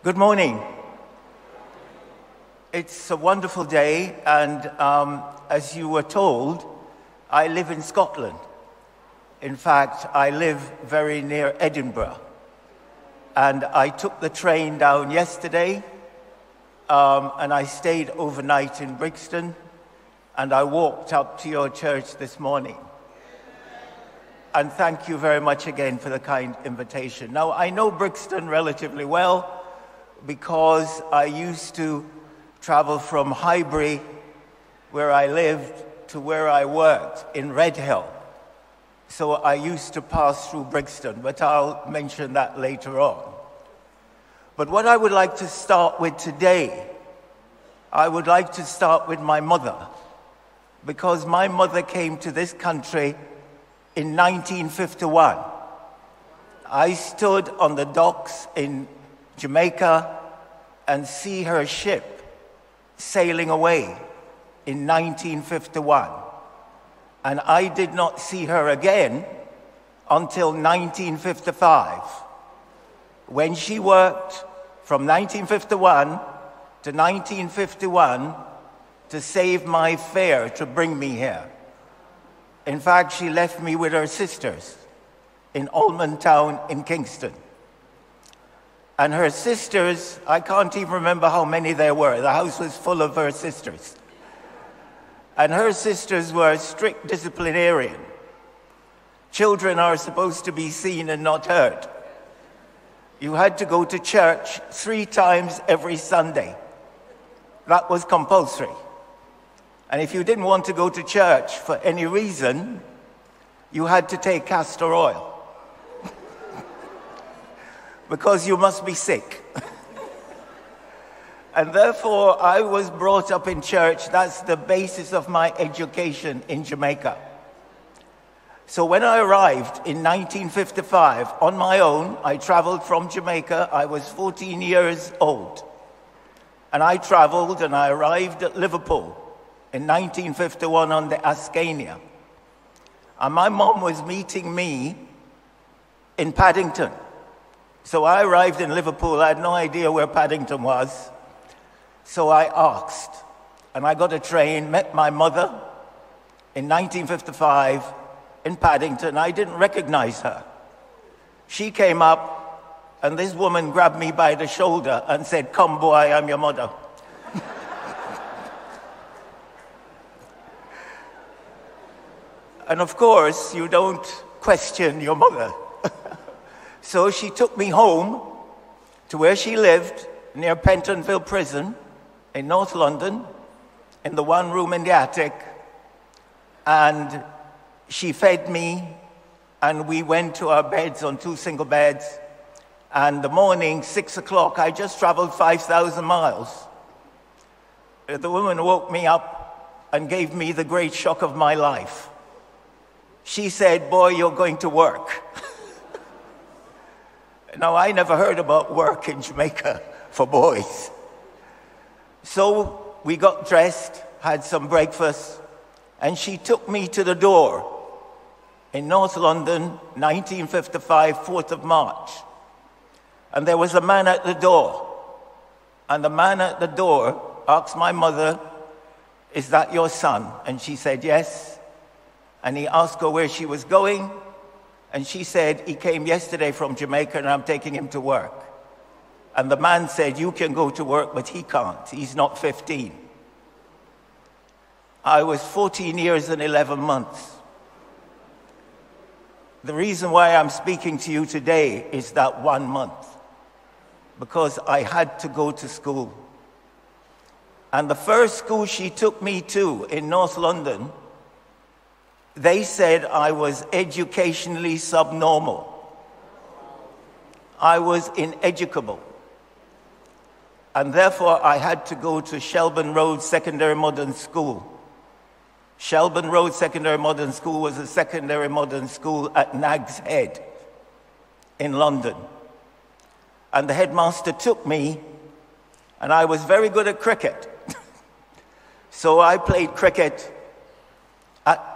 Good morning. It's a wonderful day, and as you were told, I live in Scotland. In fact, I live very near Edinburgh. And I took the train down yesterday, and I stayed overnight in Brixton, and I walked up to your church this morning. And thank you very much again for the kind invitation. Now, I know Brixton relatively well, because I used to travel from Highbury, where I lived, to where I worked in Redhill. So I used to pass through Brixton, but I'll mention that later on. But what I would like to start with today, I would like to start with my mother, because my mother came to this country in 1951. I stood on the docks in Jamaica and see her ship sailing away in 1951. And I did not see her again until 1955, when she worked from 1951 to 1951 to save my fare to bring me here. In fact, she left me with her sisters in Almond Town in Kingston. And her sisters, I can't even remember how many there were. The house was full of her sisters. And her sisters were strict disciplinarian. Children are supposed to be seen and not heard. You had to go to church 3 times every Sunday. That was compulsory. And if you didn't want to go to church for any reason, you had to take castor oil. Because you must be sick. And therefore, I was brought up in church. That's the basis of my education in Jamaica. So when I arrived in 1955 on my own, I traveled from Jamaica. I was 14 years old. And I traveled and I arrived at Liverpool in 1951 on the Ascania. And my mom was meeting me in Paddington. So I arrived in Liverpool. I had no idea where Paddington was. So I asked, and I got a train, met my mother in 1955 in Paddington. I didn't recognize her. She came up, and this woman grabbed me by the shoulder and said, "Come, boy, I'm your mother." And of course, you don't question your mother. So she took me home to where she lived, near Pentonville Prison in North London, in the one room in the attic. And she fed me, and we went to our beds on 2 single beds. And the morning, 6 o'clock, I just traveled 5,000 miles. The woman woke me up and gave me the great shock of my life. She said, "Boy, you're going to work." Now, I never heard about work in Jamaica for boys. So we got dressed, had some breakfast, and she took me to the door in North London, 1955, 4th of March. And there was a man at the door. And the man at the door asked my mother, "Is that your son?" And she said, "Yes." And he asked her where she was going. And she said, "He came yesterday from Jamaica and I'm taking him to work." And the man said, "You can go to work, but he can't. He's not 15. I was 14 years and 11 months. The reason why I'm speaking to you today is that 1 month, because I had to go to school. And the first school she took me to in North London, they said I was educationally subnormal. I was ineducable. And therefore, I had to go to Shelburne Road Secondary Modern School. Shelburne Road Secondary Modern School was a secondary modern school at Nag's Head in London. And the headmaster took me, and I was very good at cricket. So I played cricket at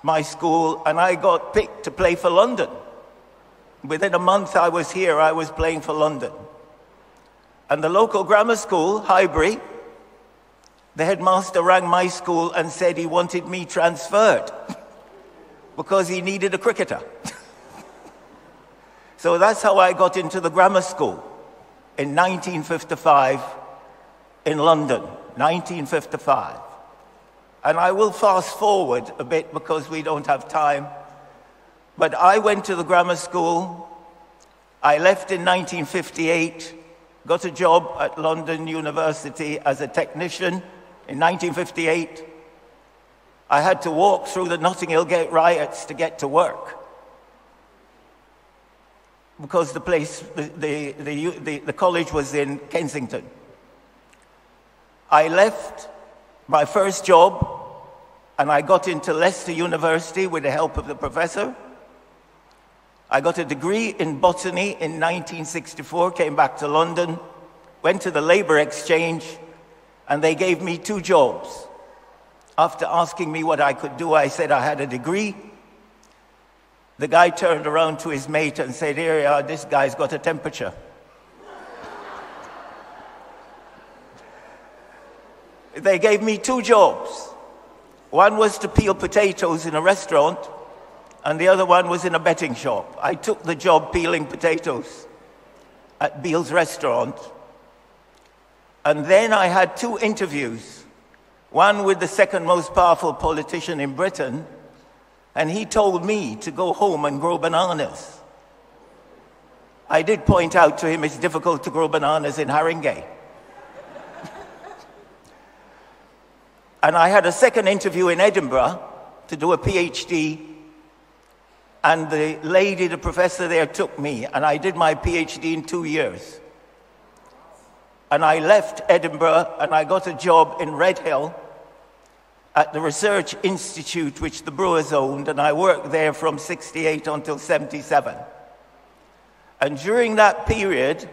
my school, and I got picked to play for London. Within a month I was here, I was playing for London. And the local grammar school, Highbury, the headmaster rang my school and said he wanted me transferred because he needed a cricketer. So that's how I got into the grammar school in 1955 in London, 1955. And I will fast forward a bit because we don't have time. But I went to the grammar school. I left in 1958, got a job at London University as a technician in 1958. I had to walk through the Notting Hill Gate riots to get to work because the college was in Kensington. I left my first job and I got into Leicester University with the help of the professor. I got a degree in botany in 1964, came back to London, went to the Labour Exchange, and they gave me 2 jobs. After asking me what I could do, I said I had a degree. The guy turned around to his mate and said, "Here you are, this guy's got a temperature." They gave me 2 jobs. One was to peel potatoes in a restaurant, and the other one was in a betting shop. I took the job peeling potatoes at Beale's restaurant. And then I had 2 interviews. One with the second most powerful politician in Britain, and he told me to go home and grow bananas. I did point out to him it's difficult to grow bananas in Haringey. And I had a second interview in Edinburgh to do a PhD. And the lady, the professor there, took me, and I did my PhD in 2 years. And I left Edinburgh, and I got a job in Redhill at the Research Institute, which the Brewers owned, and I worked there from 68 until 77. And during that period,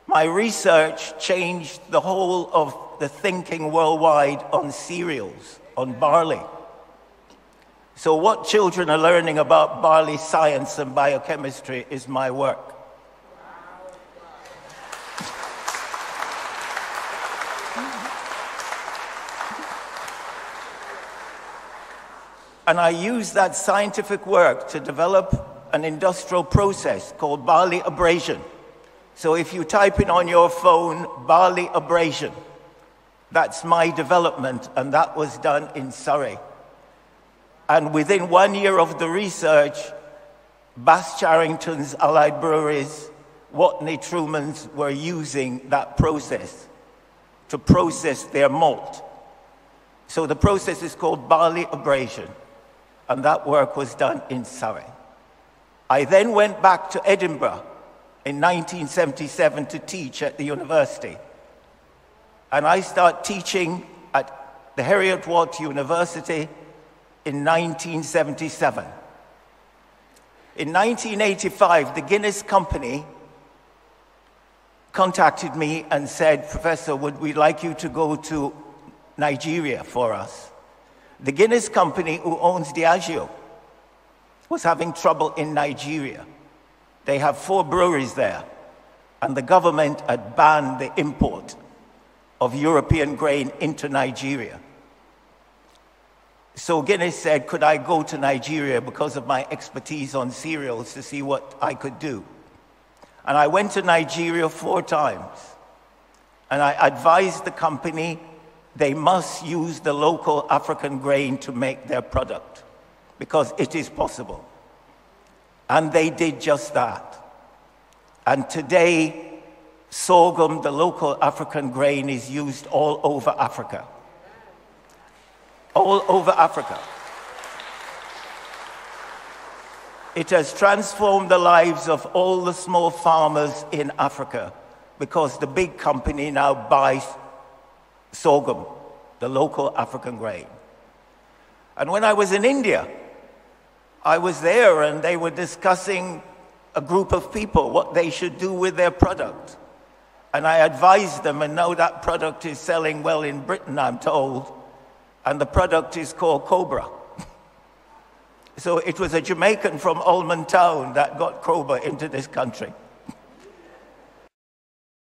my research changed the whole of the thinking worldwide on cereals, on barley. So what children are learning about barley science and biochemistry is my work. And I use that scientific work to develop an industrial process called barley abrasion. So if you type in on your phone, barley abrasion, that's my development, and that was done in Surrey. And within 1 year of the research, Bass Charrington's Allied Breweries, Watney Truman's were using that process to process their malt. So the process is called barley abrasion, and that work was done in Surrey. I then went back to Edinburgh in 1977 to teach at the university. And I started teaching at the Heriot-Watt University in 1977. In 1985, the Guinness Company contacted me and said, "Professor, would we like you to go to Nigeria for us?" The Guinness Company, who owns Diageo, was having trouble in Nigeria. They have 4 breweries there, and the government had banned the import of European grain into Nigeria. So Guinness said, could I go to Nigeria because of my expertise on cereals to see what I could do? And I went to Nigeria 4 times. And I advised the company they must use the local African grain to make their product because it is possible. And they did just that. And today, sorghum, the local African grain, is used all over Africa. All over Africa. It has transformed the lives of all the small farmers in Africa because the big company now buys sorghum, the local African grain. And when I was in India, I was there and they were discussing a group of people, what they should do with their product. And I advised them, and now that product is selling well in Britain, I'm told. And the product is called Cobra. So it was a Jamaican from Allman Town that got Cobra into this country.